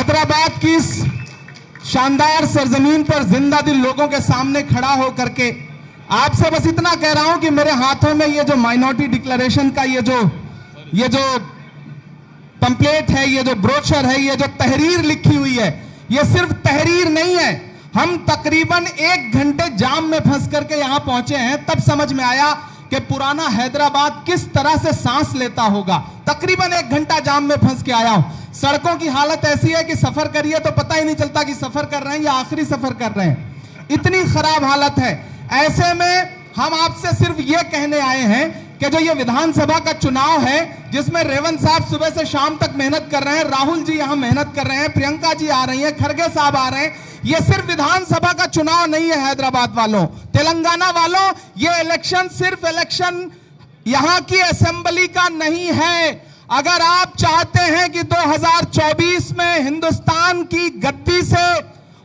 हैदराबाद की इस शानदार सरजमीन पर जिंदा दिल लोगों के सामने खड़ा होकर के आपसे बस इतना कह रहा हूं कि मेरे हाथों में ये जो माइनॉरिटी डिक्लेरेशन का ये जो पंपलेट है, ये जो ब्रोशर है, ये जो तहरीर लिखी हुई है, ये सिर्फ तहरीर नहीं है। हम तकरीबन 1 घंटे जाम में फंस करके यहां पहुंचे हैं, तब समझ में आया कि पुराना हैदराबाद किस तरह से सांस लेता होगा। तकरीबन 1 घंटा जाम में फंस के आया हूं। सड़कों की हालत ऐसी है कि सफर करिए तो पता ही नहीं चलता कि सफर कर रहे हैं या आखिरी सफर कर रहे हैं, इतनी खराब हालत है। ऐसे में हम आपसे सिर्फ ये कहने आए हैं कि जो ये विधानसभा का चुनाव है, जिसमें रेवंत साहब सुबह से शाम तक मेहनत कर रहे हैं, राहुल जी यहां मेहनत कर रहे हैं, प्रियंका जी आ रही हैं, खड़गे साहब आ रहे हैं, ये सिर्फ विधानसभा का चुनाव नहीं है। हैदराबाद वालों, तेलंगाना वालों, ये इलेक्शन सिर्फ इलेक्शन यहां की असेंबली का नहीं है। अगर आप चाहते हैं कि 2024 में हिंदुस्तान की गद्दी से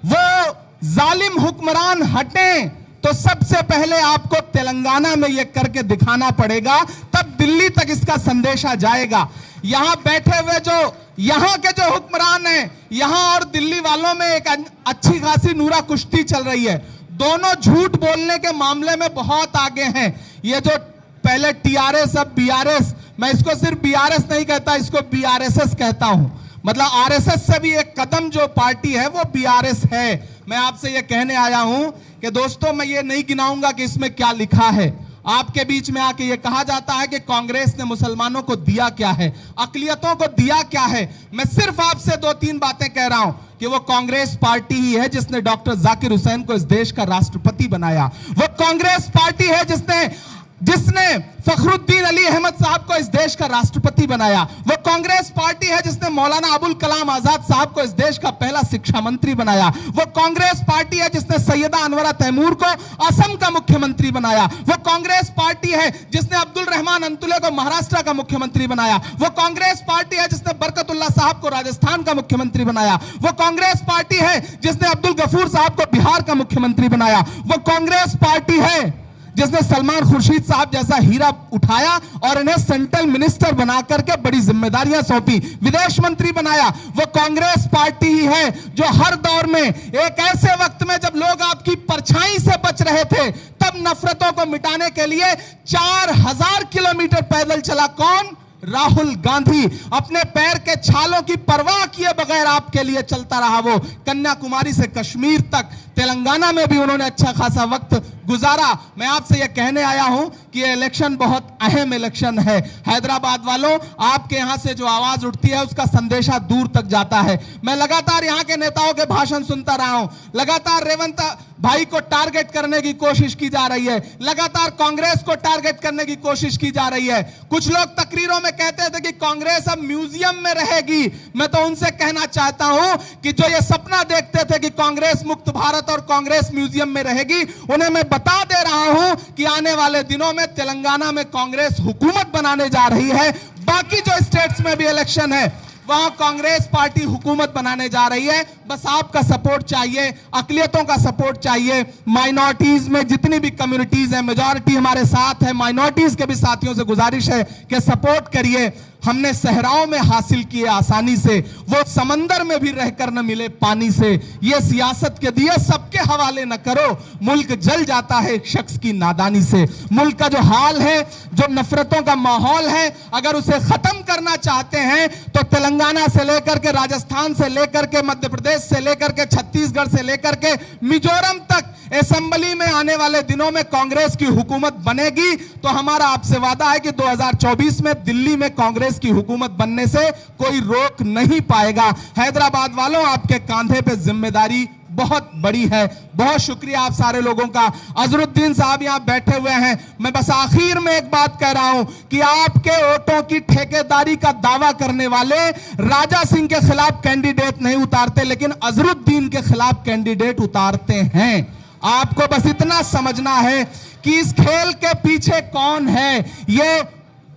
वो जालिम हुक्मरान हटें, तो सबसे पहले आपको तेलंगाना में यह करके दिखाना पड़ेगा, तब दिल्ली तक इसका संदेशा जाएगा। यहां बैठे हुए जो यहां के जो हुक्मरान हैं, यहां और दिल्ली वालों में एक अच्छी खासी नूरा कुश्ती चल रही है। दोनों झूठ बोलने के मामले में बहुत आगे हैं। ये जो पहले टीआरएस अब बीआरएस, मैं इसको सिर्फ बीआरएस नहीं कहता, इसको बीआरएसएस कहता हूं। मतलब आरएसएस से भी एक कदम जो पार्टी है वो बीआरएस है। मैं आपसे ये कहने आया हूं कि दोस्तों, मैं ये नहीं गिनाऊंगा कि इसमें क्या लिखा है। आपके बीच में आके ये कहा जाता है कि कांग्रेस ने मुसलमानों को दिया क्या है, अकलियतों को दिया क्या है। मैं सिर्फ आपसे 2-3 बातें कह रहा हूं कि वो कांग्रेस पार्टी ही है जिसने डॉक्टर जाकिर हुसैन को इस देश का राष्ट्रपति बनाया। वो कांग्रेस पार्टी है जिसने फखरुद्दीन अली अहमद साहब को इस देश का राष्ट्रपति बनाया। वो कांग्रेस पार्टी है जिसने मौलाना अबुल कलाम आजाद साहब को इस देश का पहला शिक्षा मंत्री बनाया। वो कांग्रेस पार्टी है जिसने सैयदा अनवरा तैमूर को असम का मुख्यमंत्री बनाया। वो कांग्रेस पार्टी है जिसने अब्दुल रहमान अंतुले को महाराष्ट्र का मुख्यमंत्री बनाया। वो कांग्रेस पार्टी है जिसने बरकतुल्लाह साहब को राजस्थान का मुख्यमंत्री बनाया। वो कांग्रेस पार्टी है जिसने अब्दुल गफूर साहब को बिहार का मुख्यमंत्री बनाया। वो कांग्रेस पार्टी है जिसने सलमान खुर्शीद साहब जैसा हीरा उठाया और इन्हें सेंट्रल मिनिस्टर बना करके बड़ी जिम्मेदारियां सौंपी, विदेश मंत्री बनाया। वो कांग्रेस पार्टी ही है जो हर दौर में, एक ऐसे वक्त में जब लोग आपकी परछाई से बच रहे थे, तब नफरतों को मिटाने के लिए 4000 किलोमीटर पैदल चला। कौन? राहुल गांधी। अपने पैर के छालों की परवाह किए बगैर आपके लिए चलता रहा। वो कन्याकुमारी से कश्मीर तक, तेलंगाना में भी उन्होंने अच्छा खासा वक्त गुजारा। मैं आपसे यह कहने आया हूं कि यह इलेक्शन बहुत अहम इलेक्शन है। हैदराबाद वालों, आपके यहां से जो आवाज उठती है उसका संदेशा दूर तक जाता है। मैं लगातार यहां के नेताओं के भाषण सुनता रहा हूं। लगातार रेवंत भाई को टारगेट करने की कोशिश की जा रही है, लगातार कांग्रेस को टारगेट करने की कोशिश की जा रही है। कुछ लोग तकरीरों में कहते थे कि कांग्रेस अब म्यूजियम में रहेगी। मैं तो उनसे कहना चाहता हूं कि जो ये सपना देखते थे कि कांग्रेस मुक्त भारत और कांग्रेस म्यूजियम में रहेगी, उन्हें मैं बता दे रहा हूं कि आने वाले दिनों में तेलंगाना में कांग्रेस हुकूमत बनाने जा रही है। बाकी जो स्टेट्स में भी इलेक्शन है, वहां कांग्रेस पार्टी हुकूमत बनाने जा रही है। बस आपका सपोर्ट चाहिए, अकलियतों का सपोर्ट चाहिए। माइनॉरिटीज में जितनी भी कम्युनिटीज हैं, मेजॉरिटी हमारे साथ है, माइनॉरिटीज के भी साथियों से गुजारिश है कि सपोर्ट करिए। हमने सहराओं में हासिल किए आसानी से, वो समंदर में भी रहकर न मिले पानी से। ये सियासत के दिए सबके हवाले न करो, मुल्क जल जाता है एक शख्स की नादानी से। मुल्क का जो हाल है, जो नफरतों का माहौल है, अगर उसे खत्म करना चाहते हैं तो तेलंगाना से लेकर के, राजस्थान से लेकर के, मध्य प्रदेश से लेकर के, छत्तीसगढ़ से लेकर के मिजोरम तक असेंबली में आने वाले दिनों में कांग्रेस की हुकूमत बनेगी। तो हमारा आपसे वादा है कि 2024 में दिल्ली में कांग्रेस की हुकूमत बनने से कोई रोक नहीं पाएगा। हैदराबाद वालों, आपके कांधे पे जिम्मेदारी बहुत बड़ी है। बहुत शुक्रिया आप सारे लोगों का। अजरुद्दीन साहब यहां बैठे हुए हैं। मैं बस आखिर में एक बात कह रहा हूं कि आपके वोटों की ठेकेदारी का दावा करने वाले राजा सिंह के खिलाफ कैंडिडेट नहीं उतारते, लेकिन अजरुद्दीन के खिलाफ कैंडिडेट उतारते हैं। आपको बस इतना समझना है कि इस खेल के पीछे कौन है। ये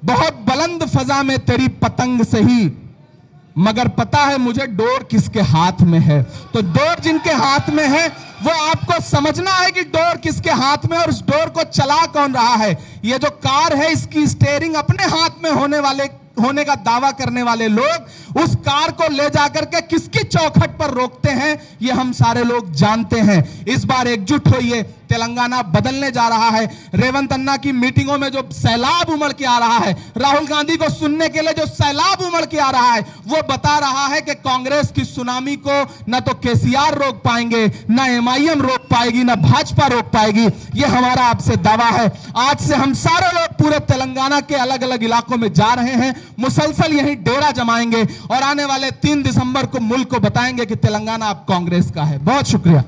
बहुत बुलंद फजा में तेरी पतंग सही, मगर पता है मुझे डोर किसके हाथ में है। तो डोर जिनके हाथ में है वो आपको समझना है कि डोर किसके हाथ में, और उस डोर को चला कौन रहा है। ये जो कार है, इसकी स्टीयरिंग अपने हाथ में होने का दावा करने वाले लोग उस कार को ले जाकर के किसकी चौखट पर रोकते हैं, ये हम सारे लोग जानते हैं। इस बार एकजुट होइए, तेलंगाना बदलने जा रहा है। रेवंत अन्ना की मीटिंगों में जो सैलाब उमड़ के आ रहा है, राहुल गांधी को सुनने के लिए जो सैलाब उमड़ के आ रहा है, वो बता रहा है कि कांग्रेस की सुनामी को न तो केसीआर रोक पाएंगे, न एमआईएम रोक पाएगी, न भाजपा रोक पाएगी। ये हमारा आपसे दावा है। आज से हम सारे लोग पूरे तेलंगाना के अलग अलग इलाकों में जा रहे हैं, मुसलसल यहीं डेरा जमाएंगे और आने वाले 3 दिसंबर को मुल्क को बताएंगे कि तेलंगाना अब कांग्रेस का है। बहुत शुक्रिया।